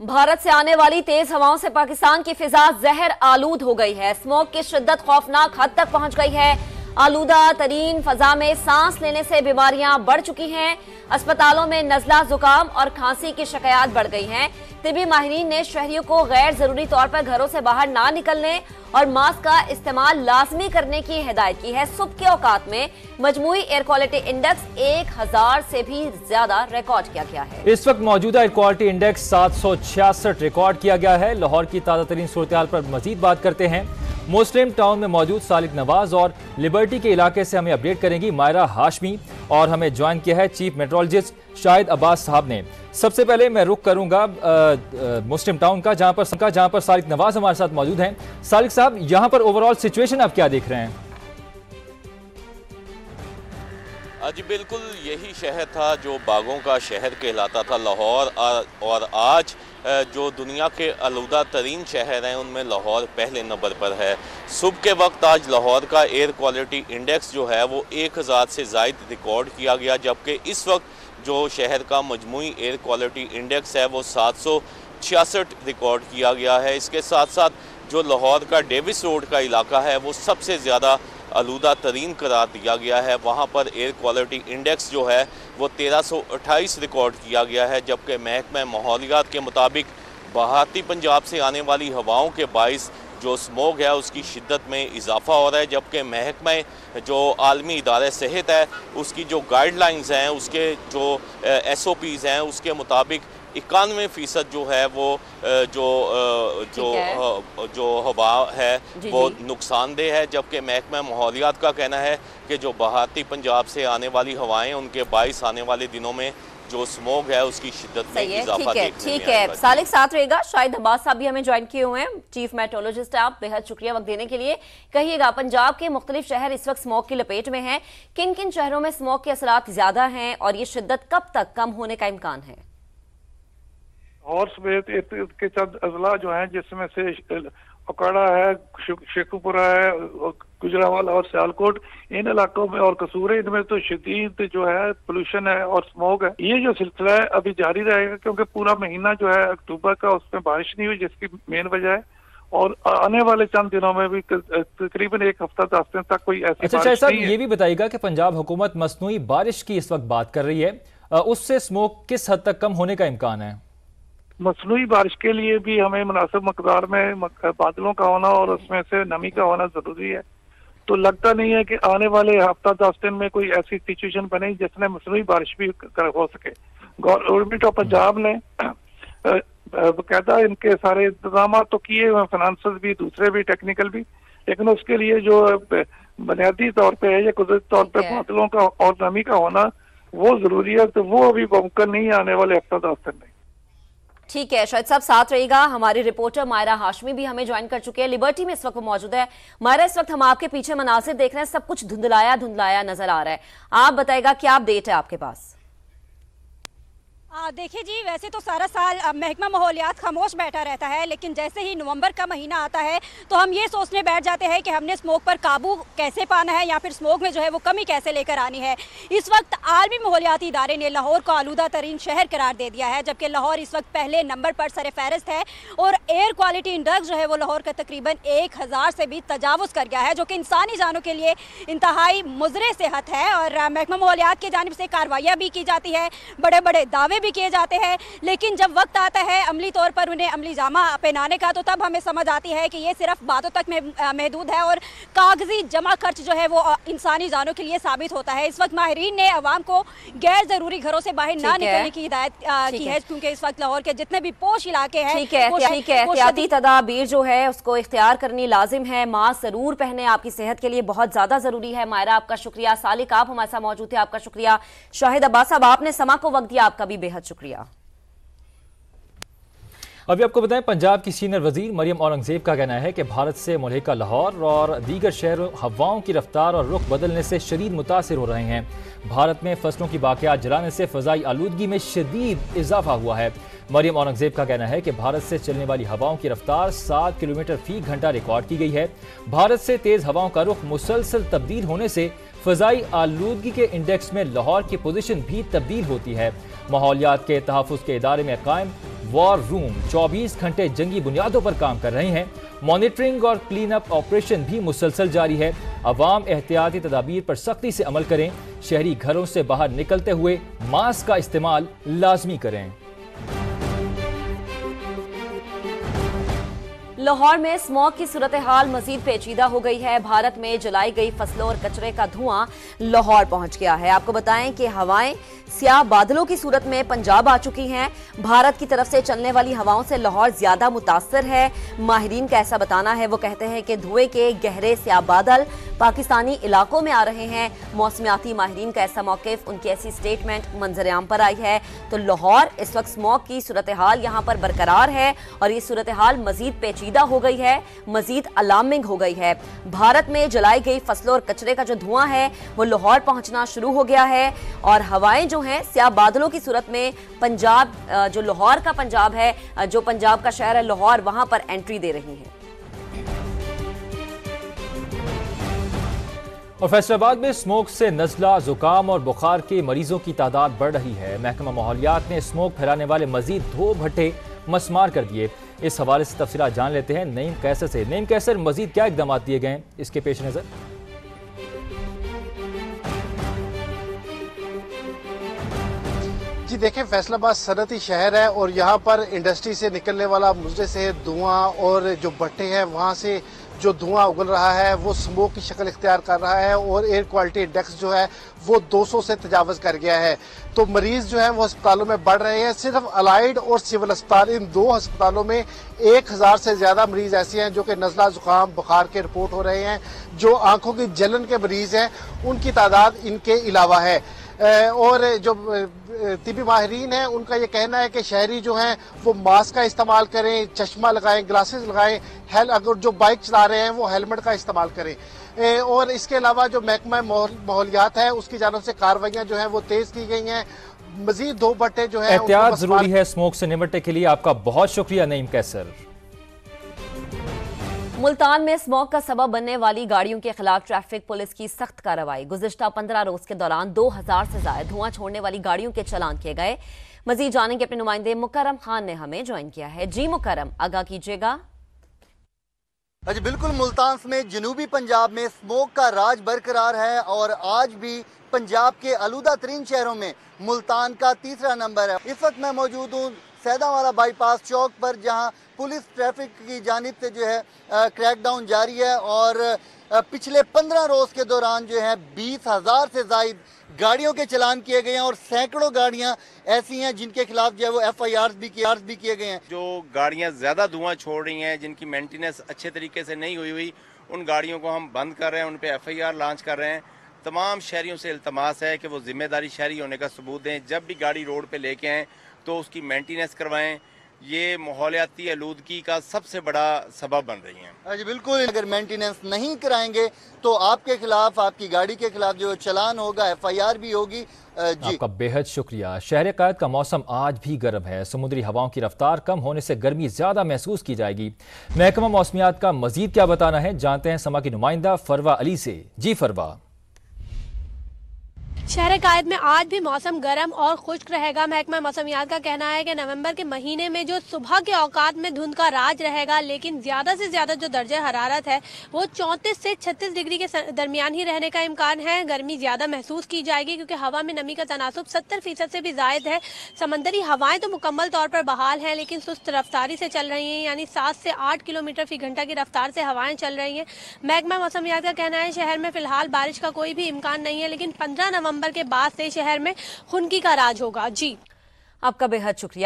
भारत से आने वाली तेज हवाओं से पाकिस्तान की फिजा जहर आलूद हो गई है। स्मोक की शिद्दत खौफनाक हद तक पहुंच गई है। आलूदा तरीन फजा में सांस लेने से बीमारियां बढ़ चुकी हैं। अस्पतालों में नजला, जुकाम और खांसी की शिकायत बढ़ गई हैं। तिबी माहिरीन ने शहरियों को गैर जरूरी तौर पर घरों से बाहर ना निकलने और मास्क का इस्तेमाल लाजमी करने की हिदायत की है। सुबह के औकात में मजमूई एयर क्वालिटी इंडेक्स 1000 से भी ज्यादा रिकॉर्ड किया गया है। इस वक्त मौजूदा एयर क्वालिटी इंडेक्स 766 रिकॉर्ड किया गया है। लाहौर की ताज़ा तरीन सूरत हाल पर मजीद बात करते हैं। मुस्लिम टाउन में मौजूद सालिक नवाज और लिबर्टी के इलाके से हमें अपडेट करेंगी मायरा हाशमी, और हमें ज्वाइन किया है चीफ मेट्रोलॉजिस्ट शाहिद अब्बास साहब ने। सबसे पहले मैं रुख करूंगा मुस्लिम टाउन का, जहां पर सालिक नवाज हमारे साथ मौजूद हैं। सालिक साहब, यहां पर ओवरऑल सिचुएशन आप क्या देख रहे हैं? जी बिल्कुल, यही शहर था जो बागों का शहर कहलाता था लाहौर, और आज जो दुनिया के आलूदा तरीन शहर हैं उनमें लाहौर पहले नंबर पर है। सुबह के वक्त आज लाहौर का एयर क्वालिटी इंडेक्स जो है वो 1000 से ज़ायद रिकॉर्ड किया गया, जबकि इस वक्त जो शहर का मजमूई एयर क्वालिटी इंडेक्स है वो 766 रिकॉर्ड किया गया है। इसके साथ साथ जो लाहौर का डेविस रोड का इलाका है वो सबसे ज़्यादा आलूदा तरीन करार दिया गया है। वहाँ पर एयर क्वालिटी इंडेक्स जो है वो 1328 रिकॉर्ड किया गया है, जबकि महकमा माहौलियात के मुताबिक बहाती पंजाब से आने वाली हवाओं के बाइस जो स्मोक है उसकी शिद्दत में इजाफा हो रहा है, जबकि महकमा जो आलमी इदारे सेहत है उसकी जो गाइडलाइंस हैं, उसके जो SOPs हैं, उसके मुताबिक 91% जो है वो जो हवा है वो नुकसानदेह है, जबकि महकमा माहौलियात का कहना है कि जो बहाती पंजाब से आने वाली हवाएं उनके बाइस आने वाले दिनों में जो स्मोक है उसकी शिद्दत में इजाफा ठीक है। सालिक साथ रहेगा। शाहिद अब्बास साहब भी हमें ज्वाइन किए हुए हैं, चीफ मेट्रोलॉजिस्ट। आप बेहद शुक्रिया वक्त देने के लिए। कहिएगा, पंजाब के मुख्तलिफ शहर इस वक्त स्मोक की लपेट में हैं। किन किन शहरों में स्मोक के असरात ज्यादा हैं और ये शिद्दत कब तक कम होने का इम्कान है? और समेत के चंद अजला जो हैं जिसमें से अकाड़ा है, शेखुपुरा है, गुजरावाला और सियालकोट, इन इलाकों में और कसूर है, इनमें तो शदीद जो है पोल्यूशन है और स्मोक है। ये जो सिलसिला है अभी जारी रहेगा, क्योंकि पूरा महीना जो है अक्टूबर का उसमें बारिश नहीं हुई, जिसकी मेन वजह है। और आने वाले चंद दिनों में भी तकरीबन एक हफ्ता 10 दिन तक कोई ऐसी बारिश नहीं है। ये भी बताइएगा कि पंजाब हुकूमत मसनूई बारिश की इस वक्त बात कर रही है, उससे स्मोक किस हद तक कम होने का इम्कान है? मसनूई बारिश के लिए भी हमें मुनासिब मकदार में बादलों का होना और उसमें से नमी का होना जरूरी है। तो लगता नहीं है कि आने वाले हफ्ता 10 दिन में कोई ऐसी सिचुएशन बने जिसमें मसनूई बारिश भी हो सके। गवर्नमेंट ऑफ पंजाब ने बकायदा इनके सारे इंतजाम तो किए हुए, फाइनेंशियल भी, दूसरे भी, टेक्निकल भी, लेकिन उसके लिए जो बुनियादी तौर पे है या कुदरती तौर पे बादलों का और नमी का होना वो जरूरी है। तो वो अभी मुमकिन नहीं है आने वाले हफ्ता 10 दिन में। ठीक है, शायद साहब साथ रहेगा। हमारी रिपोर्टर मायरा हाशमी भी हमें ज्वाइन कर चुके हैं, लिबर्टी में इस वक्त मौजूद है। मायरा, इस वक्त हम आपके पीछे मनासिर देख रहे हैं, सब कुछ धुंधलाया नजर आ रहा है। आप बताएगा क्या अपडेट है आपके पास? देखिए जी, वैसे तो सारा साल महकमा माहौलियात खामोश बैठा रहता है, लेकिन जैसे ही नवंबर का महीना आता है तो हम ये सोचने बैठ जाते हैं कि हमने स्मोक पर काबू कैसे पाना है या फिर स्मोक में जो है वो कमी कैसे लेकर आनी है। इस वक्त आलमी माहौलियाती इदारे ने लाहौर को आलूदा तरीन शहर करार दे दिया है, जबकि लाहौर इस वक्त पहले नंबर पर सरफहरिस्त है और एयर क्वालिटी इंडेक्स जो है वो लाहौर का तकरीबन 1000 से भी तजावुज़ कर गया है, जो कि इंसानी जानों के लिए इंतहाई मुज़रे सेहत है। और महकमा माहौलियात की जानिब से कार्रवाइयाँ भी की जाती है, बड़े बड़े दावे भी किए जाते हैं, लेकिन जब वक्त आता है अमली तौर पर उन्हें अमली जामा पहनाने का तो तब हमें समझ आती है कि ये सिर्फ बातों तक में महदूद है और कागजी जमा खर्च जो है वो इंसानी जानों के लिए साबित होता है। इस वक्त माहिरीन ने अवाम को गैर जरूरी घरों से बाहर ना निकलने की हिदायत की है, क्योंकि इस वक्त लाहौर के जितने भी पोश इलाके हैं एहतियाती तदाबीर जो है उसको इख्तियार करनी लाजिम है। मास्क जरूर पहने, आपकी सेहत के लिए बहुत ज्यादा जरूरी है। मायरा, आपका शुक्रिया। सालिक, आप हमारे साथ मौजूद थे, आपका शुक्रिया। शाहिद अब्बास साहब, आपने समा को वक्त दिया, आपका भी बेहद शुक्रिया। अभी आपको बताएं, पंजाब की सीनियर वजीर मरियम औरंगजेब का कहना है कि भारत से मुल्हिका लाहौर और दीगर शहरों हवाओं की रफ्तार और रुख बदलने से शदीद मुतासिर हो रहे हैं। भारत में फसलों की बाक़ियात जलाने से फ़ज़ाई आलूदगी में शदीद इजाफा हुआ है। मरियम औरंगजेब का कहना है कि भारत से चलने वाली हवाओं की रफ्तार 7 किलोमीटर फी घंटा रिकॉर्ड की गई है। भारत से तेज़ हवाओं का रुख मुसलसल तब्दील होने से फ़ज़ाई आलूदगी के इंडेक्स में लाहौर की पोजीशन भी तब्दील होती है। माहौलियात के तहफ़्फ़ुज़ के इदारे में कायम वॉर रूम 24 घंटे जंगी बुनियादों पर काम कर रहे हैं। मॉनिटरिंग और क्लीन अप ऑपरेशन भी मुसलसल जारी है। अवाम एहतियाती तदाबीर पर सख्ती से अमल करें। शहरी घरों से बाहर निकलते हुए मास्क का इस्तेमाल लाजमी करें। लाहौर में स्मॉग की सूरत हाल मजीद पेचीदा हो गई है। भारत में जलाई गई फसलों और कचरे का धुआं लाहौर पहुंच गया है। आपको बताएं कि हवाएं स्याह बादलों की सूरत में पंजाब आ चुकी हैं। भारत की तरफ से चलने वाली हवाओं से लाहौर ज्यादा मुतासर है। माहिरीन का ऐसा बताना है, वो कहते हैं कि धुएं के गहरे स्याह बादल पाकिस्तानी इलाकों में आ रहे हैं। मौसमियाती माहिरीन का ऐसा मौकिफ, उनकी ऐसी स्टेटमेंट मंजर-ए-आम पर आई है। तो लाहौर इस वक्त स्मॉग की सूरत हाल यहाँ पर बरकरार है और ये सूरत हाल मजीद पेचीदा हो गई है, मजीद अलार्मिंग हो गई है। भारत में जलाई गई फसलों और कचरे का जो धुआं है वो लाहौर पहुंचना शुरू हो गया है और हवाएं जो हैं स्याह बादलों की सूरत में पंजाब, जो लाहौर का पंजाब है, जो पंजाब का शहर है लाहौर, वहां पर एंट्री दे रही हैं। और फैसलाबाद में स्मोक से नज़ला, जुकाम और बुखार के मरीजों की तादाद बढ़ रही है। महकमा माहौलियात ने स्मोक फैलाने वाले मजीद 2 भट्टे मसमार कर दिए। इस हवाले से तफसीलात जान लेते हैं नईम कैसर से। नईम कैसर, मजीद क्या इकदाम दिए गए इसके पेश नज़र? जी देखें, फैसलाबाद सनती शहर है और यहाँ पर इंडस्ट्री से निकलने वाला मुजरे से धुआं और जो भट्टे हैं वहाँ से जो धुआं उगल रहा है वो स्मोक की शक्ल इख्तियार कर रहा है और एयर क्वालिटी इंडेक्स जो है वो 200 से तजावज़ कर गया है। तो मरीज जो है वो अस्पतालों में बढ़ रहे हैं। सिर्फ अलाइड और सिविल अस्पताल, इन 2 अस्पतालों में 1000 से ज्यादा मरीज ऐसे हैं जो कि नज़ला, जुकाम, बुखार के रिपोर्ट हो रहे हैं। जो आंखों की जलन के मरीज हैं उनकी तादाद इनके अलावा है। और जो तिबी माहिरीन हैं उनका ये कहना है कि शहरी जो हैं वो मास्क का इस्तेमाल करें, चश्मा लगाएं, ग्लासेस लगाएं, अगर जो बाइक चला रहे हैं वो हेलमेट का इस्तेमाल करें। और इसके अलावा जो महकमा माहौलियात है उसकी जानब से कार्रवाइयां जो हैं वो तेज की गई हैं। मजीद 2 भट्टे जो है एहतियात जरूरी है स्मोक से निपटने के लिए। आपका बहुत शुक्रिया नईम कैसर। मुल्तान में स्मॉग का सबब बनने वाली गाड़ियों के खिलाफ ट्रैफिक पुलिस की सख्त कार्रवाई। गुज़िश्ता 15 रोज के दौरान 2000 से ज्यादा धुआं छोड़ने वाली गाड़ियों के चालान किए गए। मजीद जानेंगे अपने नुमाइंदे मुकर्रम खान ने हमें ज्वाइन किया है। जी मुकर्रम, आगाह कीजिएगा। जी बिल्कुल, मुल्तान समेत जनूबी पंजाब में स्मोक का राज बरकरार है और आज भी पंजाब के आलूदा तरीन शहरों में मुल्तान का 3रा नंबर है। इस वक्त मैं मौजूद हूँ सैदावाला बाईपास चौक पर, जहाँ पुलिस ट्रैफिक की जानिब से जो है क्रैकडाउन जारी है और पिछले 15 रोज के दौरान जो है 20,000 से ज्यादा गाड़ियों के चलान किए गए हैं और सैकड़ों गाड़ियां ऐसी हैं जिनके खिलाफ जो है वो FIR भी किए गए हैं। जो गाड़ियां ज्यादा धुआं छोड़ रही हैं, जिनकी मेंटेनेंस अच्छे तरीके से नहीं हुई, उन गाड़ियों को हम बंद कर रहे हैं, उन पे FIR लॉन्च कर रहे हैं। तमाम शहरियों से इल्तमास है कि वो जिम्मेदारी शहरी होने का सबूत दें। जब भी गाड़ी रोड पे लेके आएँ तो उसकी मेंटेनेंस करवाएं। ये माहौलियाती आलूदगी का सबसे बड़ा सबब बन रही हैं। जी बिल्कुल, अगर मेंटेनेंस नहीं कराएंगे तो आपके खिलाफ, आपकी गाड़ी के खिलाफ जो चालान होगा, FIR भी होगी। जी आपका बेहद शुक्रिया। शहर कायद का मौसम आज भी गर्म है। समुद्री हवाओं की रफ्तार कम होने से गर्मी ज्यादा महसूस की जाएगी। महकमा मौसमियात का मजीद क्या बताना है, जानते हैं समा की नुमाइंदा फरवा अली से। जी फरवा। शहर कायद में आज भी मौसम गर्म और खुश्क रहेगा। महकमा मौसमियात का कहना है कि नवंबर के महीने में जो सुबह के औकात में धुंध का राज रहेगा, लेकिन ज्यादा से ज्यादा जो दर्जे हरारत है वो 34 से 36 डिग्री के दरमियान ही रहने का इम्कान है। गर्मी ज्यादा महसूस की जाएगी क्योंकि हवा में नमी का तनासुब 70% से भी जायद है। समंदरी हवाएं तो मुकम्मल तौर पर बहाल हैं, लेकिन सुस्त रफ्तारी से चल रही हैं, यानी 7 से 8 किलोमीटर फी घंटा की रफ्तार से हवाएं चल रही हैं। महकमा मौसमियात का कहना है शहर में फिलहाल बारिश का कोई भी इम्कान नहीं है, लेकिन 15 नवंबर के बाद से शहर में खुनकी का राज होगा। जी आपका बेहद शुक्रिया।